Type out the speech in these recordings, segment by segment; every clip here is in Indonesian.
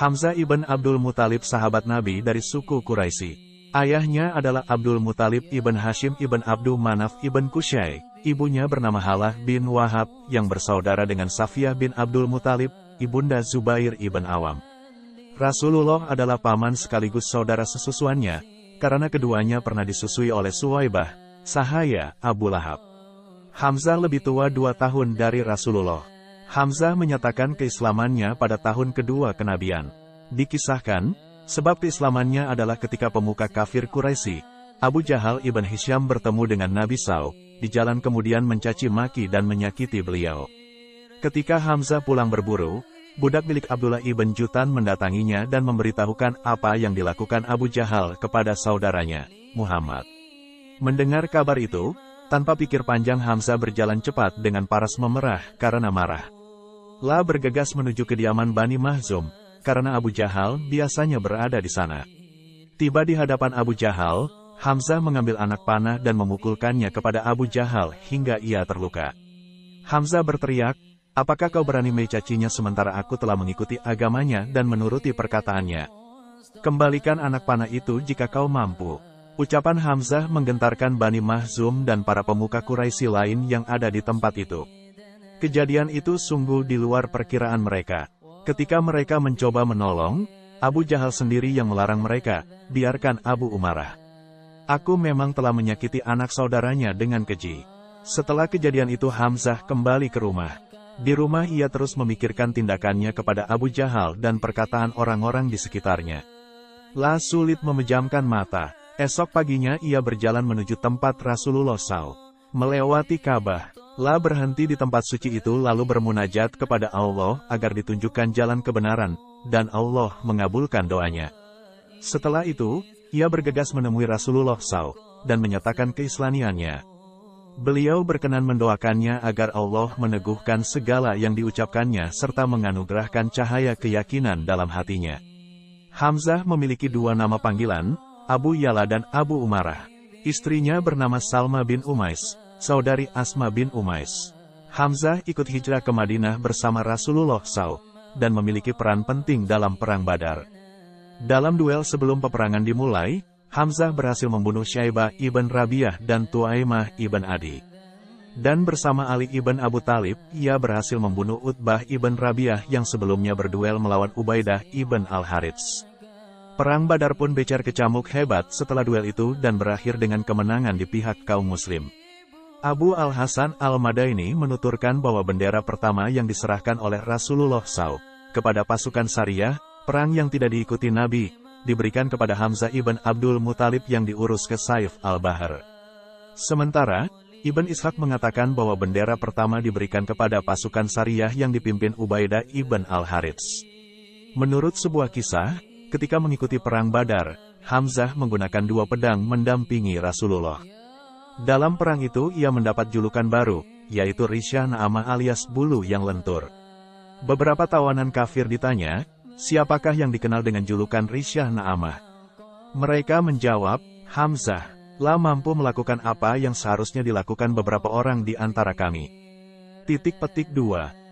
Hamzah ibn Abdul Muthalib sahabat Nabi dari suku Quraisy. Ayahnya adalah Abdul Muthalib ibn Hashim ibn Abdul Manaf ibn Qusay. Ibunya bernama Halah bin Wahab, yang bersaudara dengan Safiyah bin Abdul Muthalib, ibunda Zubair ibn Awam. Rasulullah adalah paman sekaligus saudara sesusuannya, karena keduanya pernah disusui oleh Suwaibah, sahaya Abu Lahab. Hamzah lebih tua 2 tahun dari Rasulullah. Hamzah menyatakan keislamannya pada tahun kedua kenabian. Dikisahkan, sebab keislamannya adalah ketika pemuka kafir Quraisy, Abu Jahal ibn Hisham bertemu dengan Nabi SAW, di jalan kemudian mencaci maki dan menyakiti beliau. Ketika Hamzah pulang berburu, budak milik Abdullah ibn Jutan mendatanginya dan memberitahukan apa yang dilakukan Abu Jahal kepada saudaranya, Muhammad. Mendengar kabar itu, tanpa pikir panjang Hamzah berjalan cepat dengan paras memerah karena marah. Bergegas menuju kediaman Bani Mahzum, karena Abu Jahal biasanya berada di sana. Tiba di hadapan Abu Jahal, Hamzah mengambil anak panah dan memukulkannya kepada Abu Jahal hingga ia terluka. Hamzah berteriak, "Apakah kau berani mencacinya sementara aku telah mengikuti agamanya dan menuruti perkataannya? Kembalikan anak panah itu jika kau mampu." Ucapan Hamzah menggentarkan Bani Mahzum dan para pemuka Quraisy lain yang ada di tempat itu. Kejadian itu sungguh di luar perkiraan mereka. Ketika mereka mencoba menolong, Abu Jahal sendiri yang melarang mereka, "Biarkan Abu Umarah. Aku memang telah menyakiti anak saudaranya dengan keji." Setelah kejadian itu Hamzah kembali ke rumah. Di rumah ia terus memikirkan tindakannya kepada Abu Jahal dan perkataan orang-orang di sekitarnya. Sulit memejamkan mata. Esok paginya ia berjalan menuju tempat Rasulullah SAW. Melewati Ka'bah. Berhenti di tempat suci itu lalu bermunajat kepada Allah agar ditunjukkan jalan kebenaran, dan Allah mengabulkan doanya. Setelah itu, ia bergegas menemui Rasulullah SAW, dan menyatakan keislamiannya. Beliau berkenan mendoakannya agar Allah meneguhkan segala yang diucapkannya serta menganugerahkan cahaya keyakinan dalam hatinya. Hamzah memiliki 2 nama panggilan, Abu Yala dan Abu Umarah. Istrinya bernama Salma bin Umais, saudari Asma bin Umais. Hamzah ikut hijrah ke Madinah bersama Rasulullah SAW, dan memiliki peran penting dalam Perang Badar. Dalam duel sebelum peperangan dimulai, Hamzah berhasil membunuh Syaibah ibn Rabi'ah dan Tuaimah ibn Adi. Dan bersama Ali ibn Abu Talib, ia berhasil membunuh Utbah ibn Rabi'ah yang sebelumnya berduel melawan Ubaidah ibn Al-Harits. Perang Badar pun becar kecamuk hebat setelah duel itu dan berakhir dengan kemenangan di pihak kaum muslim. Abu Al-Hasan Al-Madaini menuturkan bahwa bendera pertama yang diserahkan oleh Rasulullah SAW kepada pasukan Sariyah, perang yang tidak diikuti Nabi, diberikan kepada Hamzah ibn Abdul Muthalib yang diurus ke Saif al-Bahar. Sementara, Ibn Ishaq mengatakan bahwa bendera pertama diberikan kepada pasukan Sariyah yang dipimpin Ubaidah ibn Al-Harits. Menurut sebuah kisah, ketika mengikuti Perang Badar, Hamzah menggunakan 2 pedang mendampingi Rasulullah. Dalam perang itu ia mendapat julukan baru, yaitu Risyah Na'amah alias bulu yang lentur. Beberapa tawanan kafir ditanya, siapakah yang dikenal dengan julukan Risyah Na'amah? Mereka menjawab, Hamzah. Mampu melakukan apa yang seharusnya dilakukan beberapa orang di antara kami. _2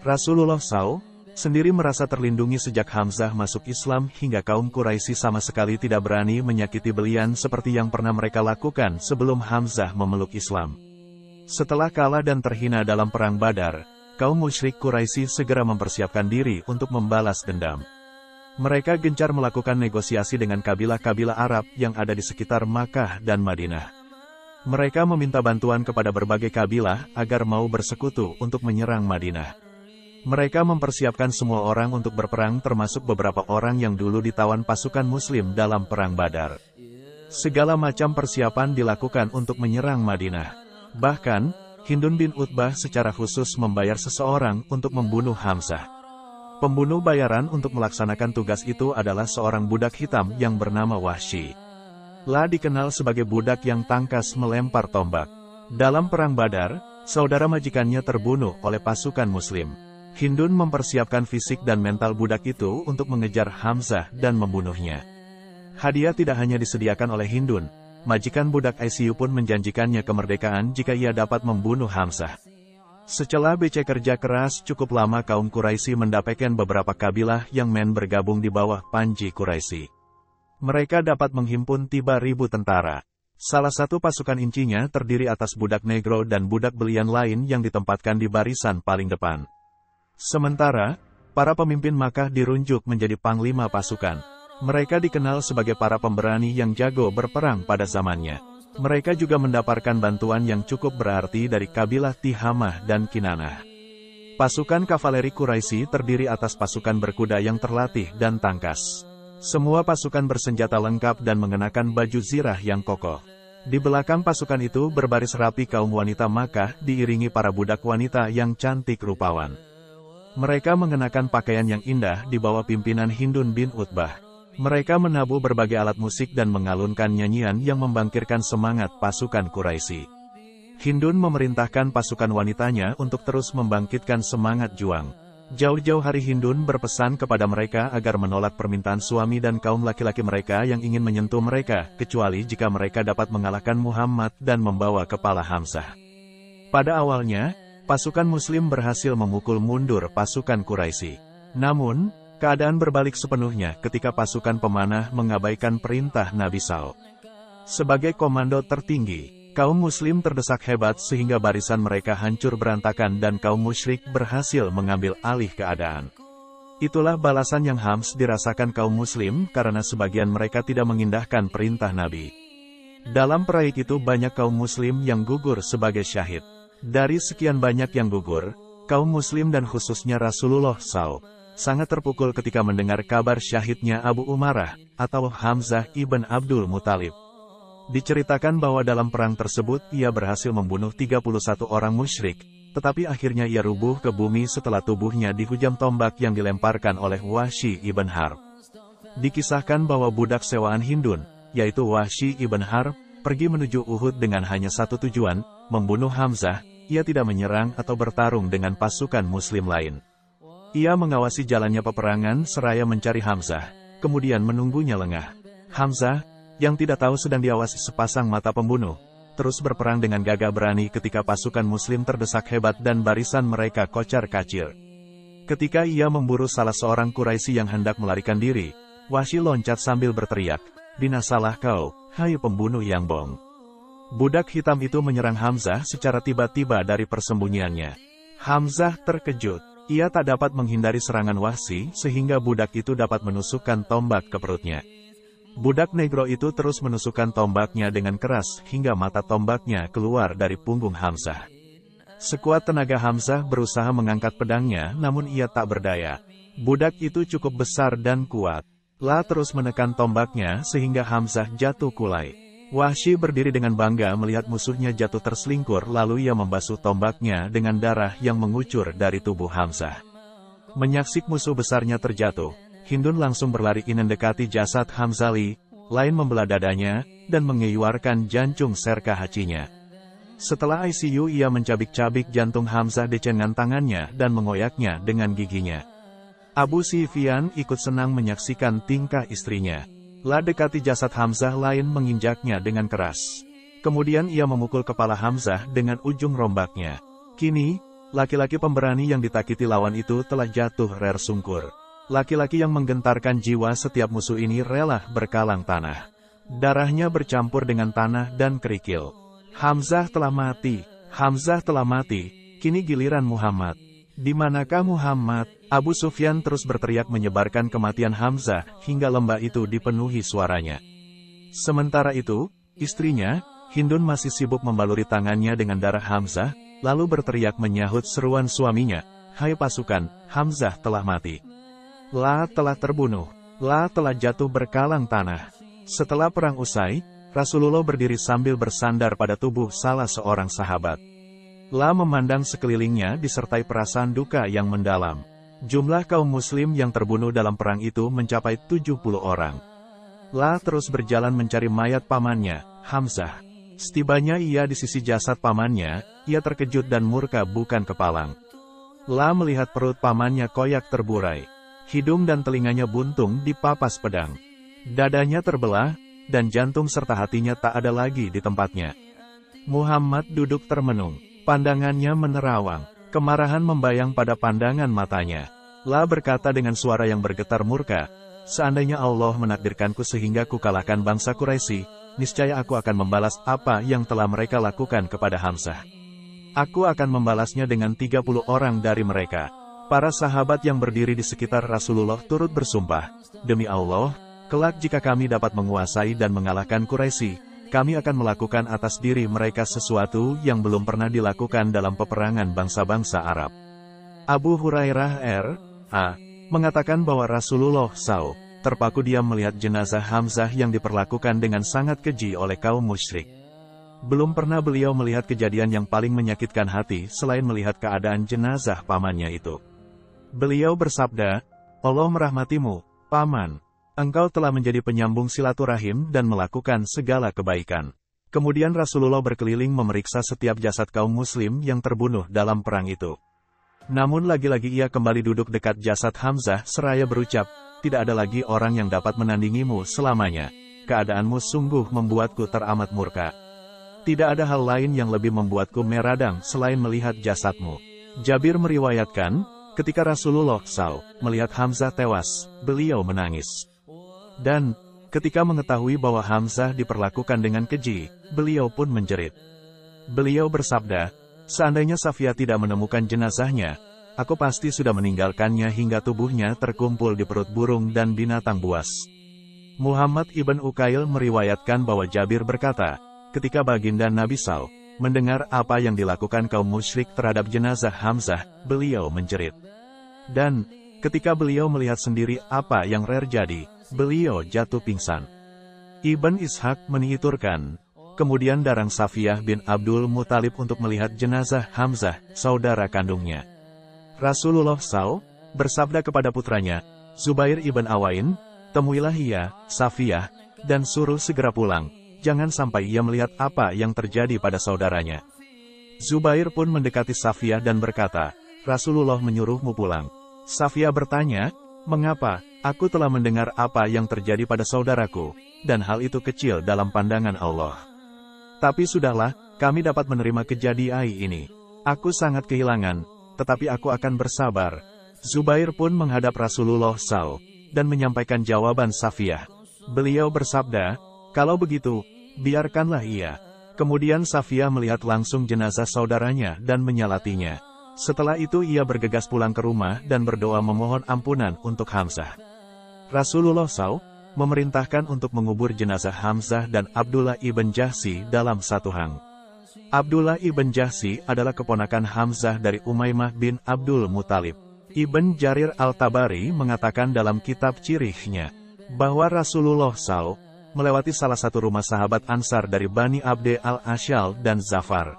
Rasulullah SAW sendiri merasa terlindungi sejak Hamzah masuk Islam hingga kaum Quraisy sama sekali tidak berani menyakiti beliau seperti yang pernah mereka lakukan sebelum Hamzah memeluk Islam. Setelah kalah dan terhina dalam Perang Badar, kaum musyrik Quraisy segera mempersiapkan diri untuk membalas dendam. Mereka gencar melakukan negosiasi dengan kabilah-kabilah Arab yang ada di sekitar Makkah dan Madinah. Mereka meminta bantuan kepada berbagai kabilah agar mau bersekutu untuk menyerang Madinah. Mereka mempersiapkan semua orang untuk berperang termasuk beberapa orang yang dulu ditawan pasukan Muslim dalam Perang Badar. Segala macam persiapan dilakukan untuk menyerang Madinah. Bahkan, Hindun bin Utbah secara khusus membayar seseorang untuk membunuh Hamzah. Pembunuh bayaran untuk melaksanakan tugas itu adalah seorang budak hitam yang bernama Wahsy. Dikenal sebagai budak yang tangkas melempar tombak. Dalam Perang Badar, saudara majikannya terbunuh oleh pasukan Muslim. Hindun mempersiapkan fisik dan mental budak itu untuk mengejar Hamzah dan membunuhnya. Hadiah tidak hanya disediakan oleh Hindun, majikan budak ICU pun menjanjikannya kemerdekaan jika ia dapat membunuh Hamzah. Setelah kerja keras cukup lama, kaum Quraisy mendapatkan beberapa kabilah yang bergabung di bawah Panji Quraisy. Mereka dapat menghimpun 3.000 tentara. Salah satu pasukan incinya terdiri atas budak negro dan budak belian lain yang ditempatkan di barisan paling depan. Sementara, para pemimpin Makkah dirunjuk menjadi panglima pasukan. Mereka dikenal sebagai para pemberani yang jago berperang pada zamannya. Mereka juga mendapatkan bantuan yang cukup berarti dari kabilah Tihamah dan Kinanah. Pasukan kavaleri Quraisy terdiri atas pasukan berkuda yang terlatih dan tangkas. Semua pasukan bersenjata lengkap dan mengenakan baju zirah yang kokoh. Di belakang pasukan itu berbaris rapi kaum wanita Makkah diiringi para budak wanita yang cantik rupawan. Mereka mengenakan pakaian yang indah di bawah pimpinan Hindun bin Utbah. Mereka menabuh berbagai alat musik dan mengalunkan nyanyian yang membangkitkan semangat pasukan Quraisy. Hindun memerintahkan pasukan wanitanya untuk terus membangkitkan semangat juang. Jauh-jauh hari Hindun berpesan kepada mereka agar menolak permintaan suami dan kaum laki-laki mereka yang ingin menyentuh mereka, kecuali jika mereka dapat mengalahkan Muhammad dan membawa kepala Hamzah. Pada awalnya, pasukan Muslim berhasil memukul mundur pasukan Quraisy. Namun, keadaan berbalik sepenuhnya ketika pasukan pemanah mengabaikan perintah Nabi SAW. Sebagai komando tertinggi, kaum Muslim terdesak hebat sehingga barisan mereka hancur berantakan dan kaum musyrik berhasil mengambil alih keadaan. Itulah balasan yang Hams dirasakan kaum Muslim karena sebagian mereka tidak mengindahkan perintah Nabi. Dalam perang itu banyak kaum Muslim yang gugur sebagai syahid. Dari sekian banyak yang gugur, kaum Muslim dan khususnya Rasulullah SAW sangat terpukul ketika mendengar kabar syahidnya Abu Umarah, atau Hamzah ibn Abdul Muthalib. Diceritakan bahwa dalam perang tersebut ia berhasil membunuh 31 orang musyrik, tetapi akhirnya ia rubuh ke bumi setelah tubuhnya dihujam tombak yang dilemparkan oleh Wahsy ibn Harb. Dikisahkan bahwa budak sewaan Hindun, yaitu Wahsy ibn Harb, pergi menuju Uhud dengan hanya satu tujuan, membunuh Hamzah. Ia tidak menyerang atau bertarung dengan pasukan Muslim lain. Ia mengawasi jalannya peperangan seraya mencari Hamzah, kemudian menunggunya lengah. Hamzah, yang tidak tahu sedang diawasi sepasang mata pembunuh, terus berperang dengan gagah berani ketika pasukan Muslim terdesak hebat dan barisan mereka kocar-kacir. Ketika ia memburu salah seorang Quraisy yang hendak melarikan diri, Wahsy loncat sambil berteriak, "Binasalah kau, hai pembunuh yang bohong." Budak hitam itu menyerang Hamzah secara tiba-tiba dari persembunyiannya. Hamzah terkejut. Ia tak dapat menghindari serangan Wahsy sehingga budak itu dapat menusukkan tombak ke perutnya. Budak negro itu terus menusukkan tombaknya dengan keras hingga mata tombaknya keluar dari punggung Hamzah. Sekuat tenaga Hamzah berusaha mengangkat pedangnya, namun ia tak berdaya. Budak itu cukup besar dan kuat. La terus menekan tombaknya sehingga Hamzah jatuh kulai. Wahsy berdiri dengan bangga melihat musuhnya jatuh terselingkur, lalu ia membasuh tombaknya dengan darah yang mengucur dari tubuh Hamzah. Menyaksikan musuh besarnya terjatuh, Hindun langsung berlari mendekati jasad Hamzali, lain membelah dadanya, dan mengeluarkan jantung serka hacinya. Setelah ICU ia mencabik-cabik jantung Hamzah dengan tangannya dan mengoyaknya dengan giginya. Abu Sufyan ikut senang menyaksikan tingkah istrinya. La dekati jasad Hamzah lain menginjaknya dengan keras. Kemudian ia memukul kepala Hamzah dengan ujung rombaknya. Kini, laki-laki pemberani yang ditakiti lawan itu telah jatuh tersungkur. Laki-laki yang menggentarkan jiwa setiap musuh ini rela berkalang tanah. Darahnya bercampur dengan tanah dan kerikil. Hamzah telah mati. Hamzah telah mati. Kini giliran Muhammad. Di manakah Muhammad? Abu Sufyan terus berteriak menyebarkan kematian Hamzah hingga lembah itu dipenuhi suaranya. Sementara itu, istrinya, Hindun masih sibuk membaluri tangannya dengan darah Hamzah, lalu berteriak menyahut seruan suaminya, "Hai pasukan, Hamzah telah mati. La telah terbunuh. La telah jatuh berkalang tanah." Setelah perang usai, Rasulullah berdiri sambil bersandar pada tubuh salah seorang sahabat. La memandang sekelilingnya disertai perasaan duka yang mendalam. Jumlah kaum Muslim yang terbunuh dalam perang itu mencapai 70 orang. La terus berjalan mencari mayat pamannya, Hamzah. Setibanya ia di sisi jasad pamannya, ia terkejut dan murka bukan kepalang. La melihat perut pamannya koyak terburai. Hidung dan telinganya buntung dipapas pedang. Dadanya terbelah, dan jantung serta hatinya tak ada lagi di tempatnya. Muhammad duduk termenung. Pandangannya menerawang. Kemarahan membayang pada pandangan matanya. La berkata dengan suara yang bergetar murka, "Seandainya Allah menakdirkanku sehingga ku kalahkan bangsa Quraisy, niscaya aku akan membalas apa yang telah mereka lakukan kepada Hamzah. Aku akan membalasnya dengan 30 orang dari mereka." Para sahabat yang berdiri di sekitar Rasulullah turut bersumpah, "Demi Allah, kelak jika kami dapat menguasai dan mengalahkan Quraisy, kami akan melakukan atas diri mereka sesuatu yang belum pernah dilakukan dalam peperangan bangsa-bangsa Arab." Abu Hurairah R.A. mengatakan bahwa Rasulullah SAW terpaku diam melihat jenazah Hamzah yang diperlakukan dengan sangat keji oleh kaum musyrik. Belum pernah beliau melihat kejadian yang paling menyakitkan hati selain melihat keadaan jenazah pamannya itu. Beliau bersabda, "Allah merahmatimu, Paman. Engkau telah menjadi penyambung silaturahim dan melakukan segala kebaikan." Kemudian Rasulullah berkeliling memeriksa setiap jasad kaum muslim yang terbunuh dalam perang itu. Namun lagi-lagi ia kembali duduk dekat jasad Hamzah seraya berucap, "Tidak ada lagi orang yang dapat menandingimu selamanya. Keadaanmu sungguh membuatku teramat murka. Tidak ada hal lain yang lebih membuatku meradang selain melihat jasadmu." Jabir meriwayatkan, ketika Rasulullah SAW melihat Hamzah tewas, beliau menangis. Dan, ketika mengetahui bahwa Hamzah diperlakukan dengan keji, beliau pun menjerit. Beliau bersabda, "Seandainya Safiyah tidak menemukan jenazahnya, aku pasti sudah meninggalkannya hingga tubuhnya terkumpul di perut burung dan binatang buas." Muhammad ibn Uqail meriwayatkan bahwa Jabir berkata, ketika baginda Nabi SAW mendengar apa yang dilakukan kaum musyrik terhadap jenazah Hamzah, beliau menjerit. Dan, ketika beliau melihat sendiri apa yang terjadi, beliau jatuh pingsan. Ibn Ishaq meniturkan, kemudian darang Safiyah bin Abdul Muthalib untuk melihat jenazah Hamzah, saudara kandungnya. Rasulullah SAW bersabda kepada putranya, Zubair ibn Awain, "Temuilah ia, Safiyah, dan suruh segera pulang. Jangan sampai ia melihat apa yang terjadi pada saudaranya." Zubair pun mendekati Safiyah dan berkata, "Rasulullah menyuruhmu pulang." Safiyah bertanya, "Mengapa? Aku telah mendengar apa yang terjadi pada saudaraku, dan hal itu kecil dalam pandangan Allah. Tapi sudahlah, kami dapat menerima kejadian ini. Aku sangat kehilangan, tetapi aku akan bersabar." Zubair pun menghadap Rasulullah SAW, dan menyampaikan jawaban Safiyah. Beliau bersabda, "Kalau begitu, biarkanlah ia." Kemudian Safiyah melihat langsung jenazah saudaranya dan menyalatinya. Setelah itu ia bergegas pulang ke rumah dan berdoa memohon ampunan untuk Hamzah. Rasulullah SAW memerintahkan untuk mengubur jenazah Hamzah dan Abdullah ibn Jahsy dalam satu hang. Abdullah ibn Jahsy adalah keponakan Hamzah dari Umaymah bin Abdul Muthalib. Ibn Jarir al-Tabari mengatakan dalam kitab Cirihnya, bahwa Rasulullah SAW melewati salah satu rumah sahabat Ansar dari Bani Abde al-Ashal dan Zafar.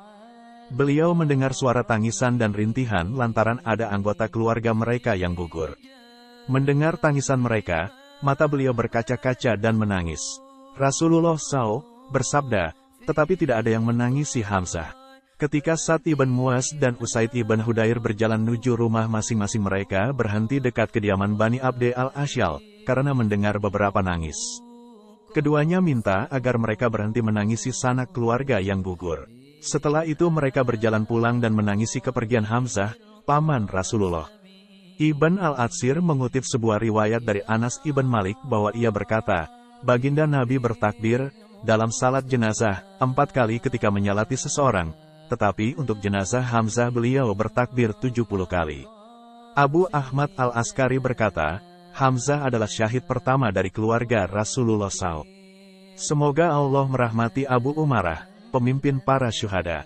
Beliau mendengar suara tangisan dan rintihan lantaran ada anggota keluarga mereka yang gugur. Mendengar tangisan mereka, mata beliau berkaca-kaca dan menangis. Rasulullah SAW bersabda, "Tetapi tidak ada yang menangisi Hamzah." Ketika Sa'd ibn Mu'az dan Usaid ibn Hudair berjalan menuju rumah masing-masing, mereka berhenti dekat kediaman Bani Abde al-Ashal, karena mendengar beberapa nangis. Keduanya minta agar mereka berhenti menangisi sanak keluarga yang gugur. Setelah itu mereka berjalan pulang dan menangisi kepergian Hamzah, paman Rasulullah. Ibn al-Atsir mengutip sebuah riwayat dari Anas ibn Malik bahwa ia berkata, baginda Nabi bertakbir dalam salat jenazah 4 kali ketika menyalati seseorang, tetapi untuk jenazah Hamzah beliau bertakbir 70 kali. Abu Ahmad al-Askari berkata, Hamzah adalah syahid pertama dari keluarga Rasulullah SAW. Semoga Allah merahmati Abu Umarah, pemimpin para syuhada.